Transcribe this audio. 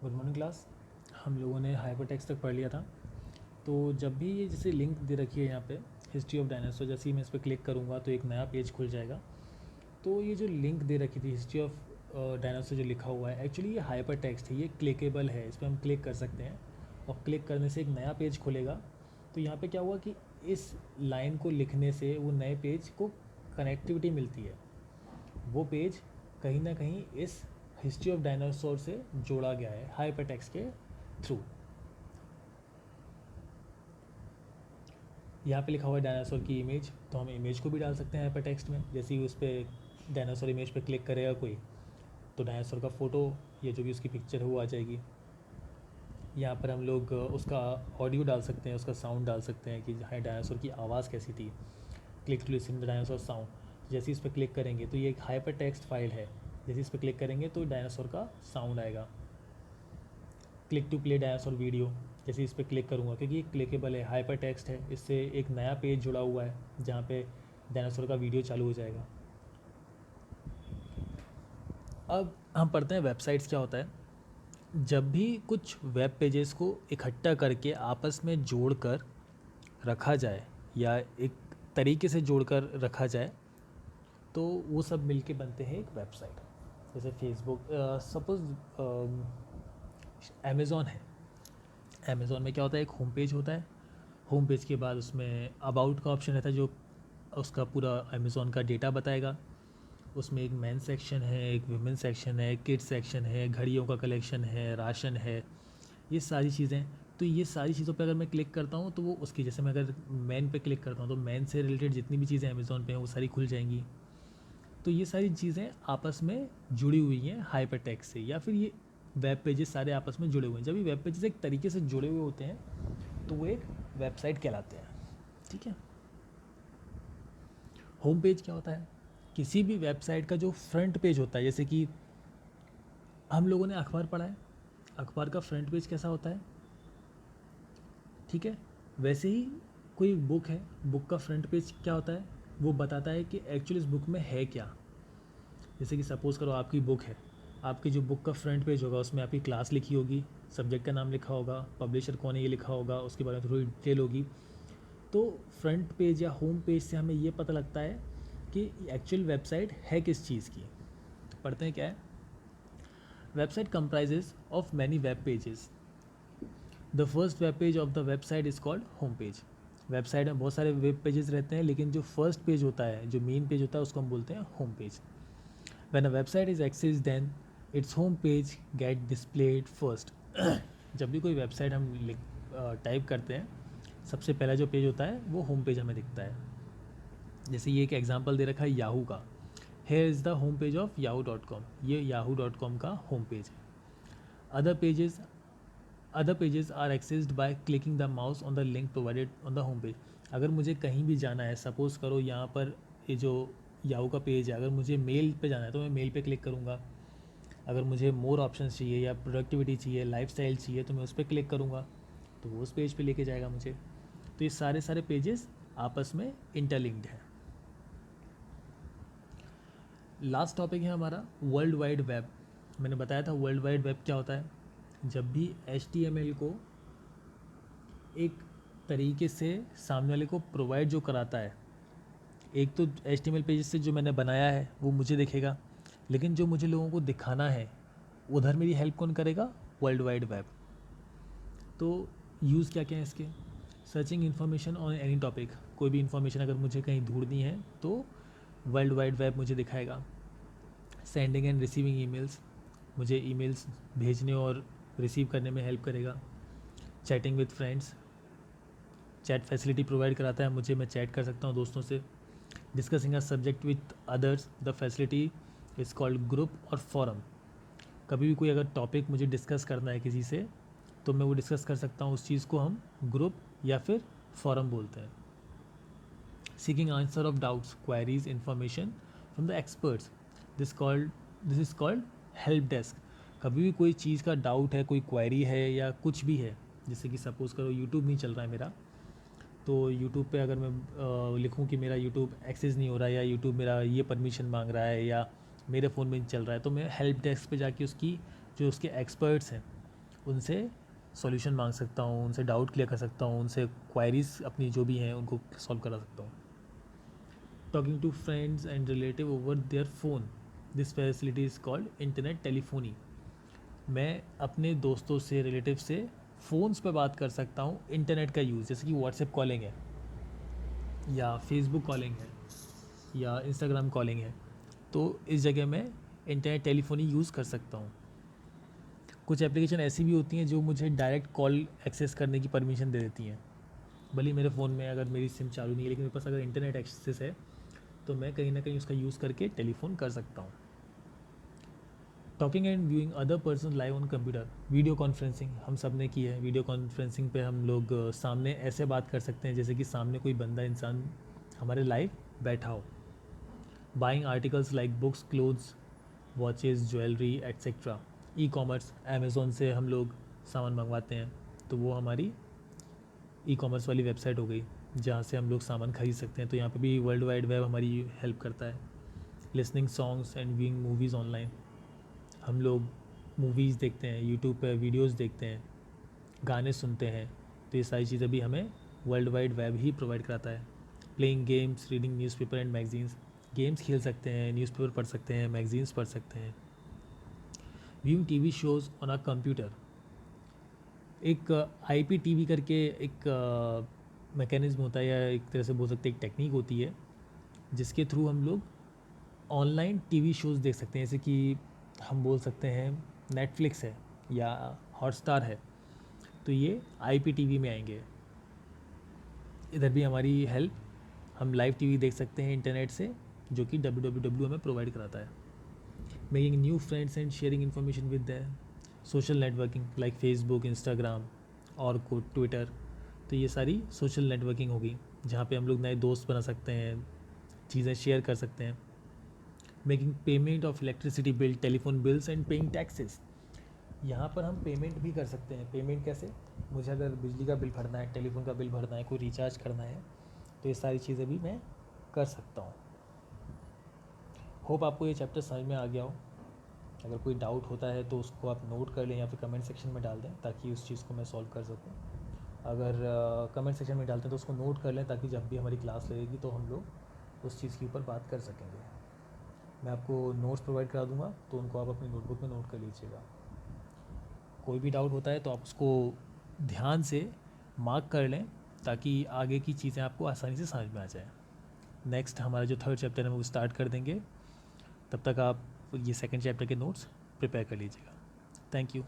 Good morning class. हम लोगों ने हाइपरटेक्स्ट तक पढ़ लिया था। तो जब भी ये जैसे लिंक दे रखी है यहाँ पे हिस्ट्री ऑफ डायनासोर, जैसे ही मैं इस पर क्लिक करूँगा तो एक नया पेज खुल जाएगा। तो ये जो लिंक दे रखी थी हिस्ट्री ऑफ डायनासोर जो लिखा हुआ है, एक्चुअली ये हाइपर टेक्स्ट है, ये क्लिकेबल है, इस पर हम क्लिक कर सकते हैं और क्लिक करने से एक नया पेज खुलेगा। तो यहाँ पे क्या हुआ कि इस लाइन को लिखने से वो नए पेज को कनेक्टिविटी मिलती है। वो पेज कहीं ना कहीं इस हिस्ट्री ऑफ डायनासोर से जोड़ा गया है हाइपर टेक्स्ट के थ्रू। यहाँ पे लिखा हुआ है डायनासोर की इमेज, तो हम इमेज को भी डाल सकते हैं हाइपर टेक्स्ट में। जैसे ही उस पर डायनासोर इमेज पे क्लिक करेगा कोई, तो डायनासोर का फ़ोटो या जो भी उसकी पिक्चर है वो आ जाएगी। यहाँ पर हम लोग उसका ऑडियो डाल सकते हैं, उसका साउंड डाल सकते हैं कि हाँ डायनासोर की आवाज़ कैसी थी। Click to listen the dinosaur sound. जैसे इस पर क्लिक करेंगे तो ये एक हाइपर टेक्स्ट फाइल है, जैसे इस पर क्लिक करेंगे तो डायनासोर का साउंड आएगा। Click to play dinosaur video, जैसे इस पर क्लिक करूँगा क्योंकि ये क्लिकेबल है, हाइपर टेक्स्ट है, इससे एक नया पेज जुड़ा हुआ है जहाँ पे डायनासोर का वीडियो चालू हो जाएगा। अब हम पढ़ते हैं वेबसाइट्स क्या होता है। जब भी कुछ वेब पेजेस को इकट्ठा करके आपस में जोड़कर रखा जाए या एक तरीके से जोड़कर रखा जाए तो वो सब मिलके बनते हैं एक वेबसाइट। जैसे फेसबुक, सपोज़ अमेज़ॉन है। अमेज़ॉन में क्या होता है, एक होम पेज होता है। होम पेज के बाद उसमें अबाउट का ऑप्शन रहता है जो उसका पूरा अमेज़ॉन का डेटा बताएगा। उसमें एक मेन सेक्शन है, एक वुमेन सेक्शन है, किड्स सेक्शन है, घड़ियों का कलेक्शन है, राशन है, ये सारी चीज़ें। तो ये सारी चीज़ों पे अगर मैं क्लिक करता हूँ तो वो उसकी, जैसे मैं अगर मैन पे क्लिक करता हूँ तो मैन से रिलेटेड जितनी भी चीज़ें अमेज़ॉन पे हैं वो सारी खुल जाएंगी। तो ये सारी चीज़ें आपस में जुड़ी हुई हैं हाइपर टेक्स्ट से, या फिर ये वेब पेजेस सारे आपस में जुड़े हुए हैं। जब ये वेब पेजेस एक तरीके से जुड़े हुए होते हैं तो वो एक वेबसाइट कहलाते हैं। ठीक है। होम पेज क्या होता है, किसी भी वेबसाइट का जो फ्रंट पेज होता है। जैसे कि हम लोगों ने अखबार पढ़ा है, अखबार का फ्रंट पेज कैसा होता है, ठीक है। वैसे ही कोई बुक है, बुक का फ्रंट पेज क्या होता है, वो बताता है कि एक्चुअली इस बुक में है क्या। जैसे कि सपोज़ करो आपकी बुक है, आपकी जो बुक का फ्रंट पेज होगा उसमें आपकी क्लास लिखी होगी, सब्जेक्ट का नाम लिखा होगा, पब्लिशर कौन है ये लिखा होगा, उसके बारे में थोड़ी डिटेल होगी। तो फ्रंट पेज या होम पेज से हमें ये पता लगता है कि एक्चुअल वेबसाइट है किस चीज़ की। पढ़ते हैं क्या है। Website comprises of many web pages. The first web page of the website is called home page. Website में बहुत सारे वेब पेजेस रहते हैं, लेकिन जो फर्स्ट पेज होता है, जो मेन पेज होता है, उसको हम बोलते हैं home page. When a website is accessed, then its home page get displayed first. जब भी कोई वेबसाइट हम टाइप करते हैं, सबसे पहला जो पेज होता है वो होम पेज हमें दिखता है। जैसे ये एक एग्जांपल दे रखा है याहू का। Here is the home page of yahoo.com। ये yahoo.com का होम पेज है। Other pages other pages are accessed by clicking the mouse on the link provided on the home page. अगर मुझे कहीं भी जाना है, सपोज़ करो यहाँ पर ये जो याहू का पेज है, अगर मुझे मेल पे जाना है तो मैं मेल पे क्लिक करूँगा। अगर मुझे मोर ऑप्शंस चाहिए या प्रोडक्टिविटी चाहिए, लाइफस्टाइल चाहिए, तो मैं उस पर क्लिक करूँगा तो वो उस पेज पे लेके जाएगा मुझे। तो ये सारे सारे पेजेस आपस में इंटरलिंक्ड हैं। लास्ट टॉपिक है हमारा वर्ल्ड वाइड वेब। मैंने बताया था वर्ल्ड वाइड वेब क्या होता है। जब भी HTML को एक तरीके से सामने वाले को प्रोवाइड जो कराता है, एक तो HTML पेजेस से जो मैंने बनाया है वो मुझे दिखेगा, लेकिन जो मुझे लोगों को दिखाना है उधर मेरी हेल्प कौन करेगा, वर्ल्ड वाइड वेब। तो यूज़ क्या क्या है इसके। Searching information on any topic, कोई भी इन्फॉर्मेशन अगर मुझे कहीं ढूंढनी है तो वर्ल्ड वाइड वेब मुझे दिखाएगा। सेंडिंग एंड रिसीविंग ईमेल्स, मुझे ईमेल्स भेजने और रिसीव करने में हेल्प करेगा। Chatting with friends, chat facility provide कराता है मुझे, मैं चैट कर सकता हूँ दोस्तों से। Discussing a subject with others, the facility is called group और फॉरम। कभी भी कोई अगर टॉपिक मुझे डिस्कस करना है किसी से तो मैं वो डिस्कस कर सकता हूँ, उस चीज़ को हम ग्रुप या फिर फॉरम बोलते हैं। Seeking answer of doubts, queries, information from the experts, this is called help desk. कभी भी कोई चीज़ का डाउट है, कोई क्वेरी है या कुछ भी है, जैसे कि सपोज़ करो यूट्यूब नहीं चल रहा है मेरा, तो यूट्यूब पे अगर मैं लिखूँ कि मेरा यूट्यूब एक्सेस नहीं हो रहा है या यूट्यूब मेरा ये परमिशन मांग रहा है या मेरे फ़ोन में नहीं चल रहा है, तो मैं हेल्प डेस्क पे जाके उसकी जो उसके एक्सपर्ट्स हैं उनसे सॉल्यूशन मांग सकता हूँ, उनसे डाउट क्लियर कर सकता हूँ, उनसे क्वायरीज अपनी जो भी हैं उनको सॉल्व करा सकता हूँ. Talking to friends and relative over their phone, this facility is called internet telephony. मैं अपने दोस्तों से, रिलेटिव से फ़ोन्स पे बात कर सकता हूँ इंटरनेट का यूज़, जैसे कि व्हाट्सएप कॉलिंग है या फेसबुक कॉलिंग है या इंस्टाग्राम कॉलिंग है. तो इस जगह मैं इंटरनेट टेलीफोनी यूज़ कर सकता हूँ. कुछ एप्लीकेशन ऐसी भी होती हैं जो मुझे डायरेक्ट कॉल एक्सेस करने की परमिशन दे देती हैं. भले मेरे फ़ोन में अगर मेरी सिम चालू नहीं है, लेकिन मेरे पास अगर इंटरनेट एक्सेस है तो मैं कहीं ना कहीं उसका यूज़ करके टेलीफोन कर सकता हूँ. Talking and viewing other person live on computer, video conferencing हम सब ने की है. वीडियो कॉन्फ्रेंसिंग पे हम लोग सामने ऐसे बात कर सकते हैं जैसे कि सामने कोई बंदा इंसान हमारे लाइव बैठा हो. Buying articles like books, clothes, watches, jewellery etcetera. E commerce, Amazon से हम लोग सामान मंगवाते हैं तो वो हमारी ई कॉमर्स वाली वेबसाइट हो गई जहाँ से हम लोग सामान खरीद सकते हैं. तो यहाँ पे भी वर्ल्ड वाइड वेब हमारी हेल्प करता है. Listening songs and viewing movies online, हम लोग मूवीज़ देखते हैं, यूट्यूब पे वीडियोस देखते हैं, गाने सुनते हैं. तो ये सारी चीज़ें भी हमें वर्ल्ड वाइड वेब ही प्रोवाइड कराता है. Playing games, reading newspaper and magazines, games खेल सकते हैं, न्यूज़पेपर पढ़ सकते हैं, मैगजीन्स पढ़ सकते हैं. Viewing TV shows on a computer, एक IPTV करके एक मैकेनिज़्म होता है या एक तरह से बोल सकते हैं एक टेक्निक होती है जिसके थ्रू हम लोग ऑनलाइन टीवी शोज़ देख सकते हैं. जैसे कि हम बोल सकते हैं नेटफ्लिक्स है या हॉटस्टार है, तो ये IPTV में आएंगे. इधर भी हमारी हेल्प, हम लाइव टीवी देख सकते हैं इंटरनेट से, जो कि www हमें प्रोवाइड कराता है. Making new friends and sharing information with the social networking like Facebook, Instagram, और ट्विटर. तो ये सारी सोशल नेटवर्किंग होगी जहाँ पे हम लोग नए दोस्त बना सकते हैं, चीज़ें शेयर कर सकते हैं. Making payment of electricity bill, telephone bills and paying taxes, यहाँ पर हम पेमेंट भी कर सकते हैं. पेमेंट कैसे? मुझे अगर बिजली का बिल भरना है, टेलीफोन का बिल भरना है, कोई रिचार्ज करना है, तो ये सारी चीज़ें भी मैं कर सकता हूँ. होप आपको ये चैप्टर समझ में आ गया हो. अगर कोई डाउट होता है तो उसको आप नोट कर लें या फिर कमेंट सेक्शन में डाल दें ताकि उस चीज़ को मैं सॉल्व कर सकूँ. अगर कमेंट सेक्शन में डालते हैं तो उसको नोट कर लें ताकि जब भी हमारी क्लास लगेगी तो हम लोग उस चीज़ के ऊपर बात कर सकेंगे. मैं आपको नोट्स प्रोवाइड करा दूँगा तो उनको आप अपनी नोटबुक में नोट कर लीजिएगा. कोई भी डाउट होता है तो आप उसको ध्यान से मार्क कर लें ताकि आगे की चीज़ें आपको आसानी से समझ में आ जाए. नेक्स्ट हमारा जो थर्ड चैप्टर है वो स्टार्ट कर देंगे. तब तक आप ये सेकंड चैप्टर के नोट्स प्रिपेयर कर लीजिएगा. Thank you.